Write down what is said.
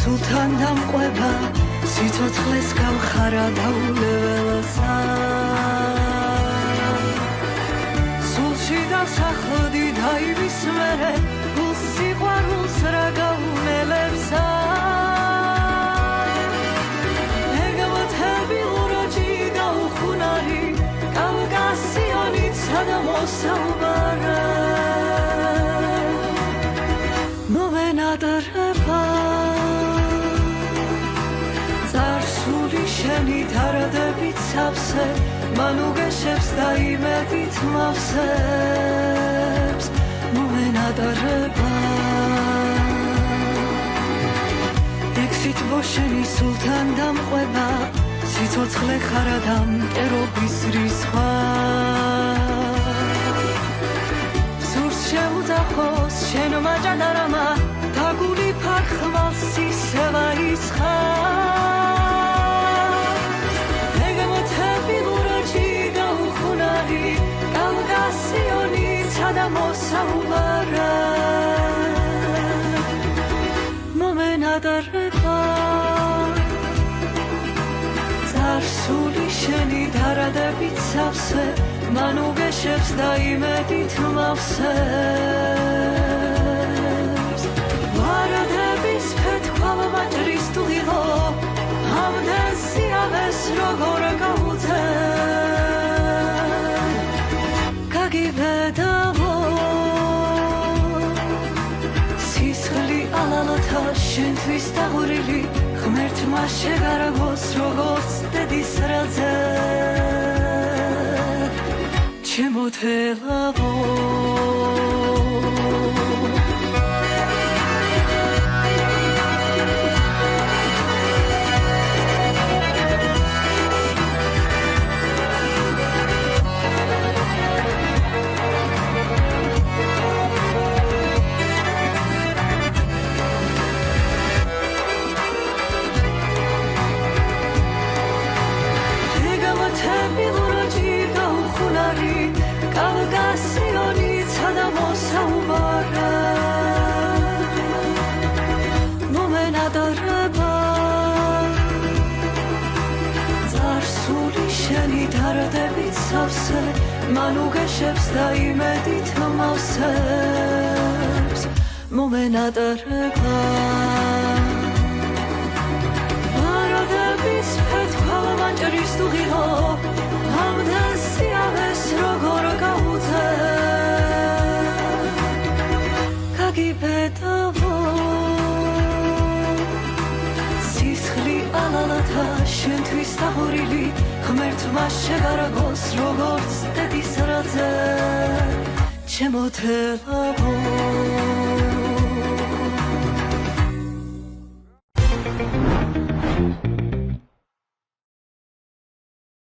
სულთან დამყვება სიცოცხლეს გავხარა დაულეველსა სულში დასახლდი დაივის მერე გულს სიყვარულს რა გაუნელებსა ეგმოთებილურაჯი გაუხუნარი კავკასიონიცა და მოსაუბარა მომენადრება წარსული შენი დარდებით სავსე მან უგეშებს და იმედით მავსებს მომენადრება ექსით ბოშენი სულთან დამყვება სიცოცხლე ხარა და მტერობის რისხვა სურს შეუძახოს შენ მაჭადარამა დაგული ფარხმალს ისევა ისხა ეგმოთებილურაჯი გაუხუნარი კავკასიონიცა და მოსაუბარა მომენადრება წარსული შენი დარდებით სავსე მან უგეშებს და იმედით მავსებს ვარადების ფეთქვალ ვაჭრის ტუღილო ამდენ სიავეს როგორ გაუძე გაგიბედავო სისხლი ალალოთა შენთვის დაღურილი ღმერთმა შეგარგოს როგორც დედის რაზე ჩემო თელავო ეგმოთებილურაჯი გაუხუნარი კავკასიონიცა და მოსაუბარა მომენადრება წარსული შენი დარდებით სავსე მან უგეშებს და იმედით მავსებს მომენადრება ვარადების ფეთქვალ ვაჭრის ტუღილო ამდენ სიავეს როგორ გაუძე გაგიბედავო სისხლი ალალათა შენთვის დაღურილი ღმერთმა შეგარგოს როგორც დედის რაზე ჩემო თელავო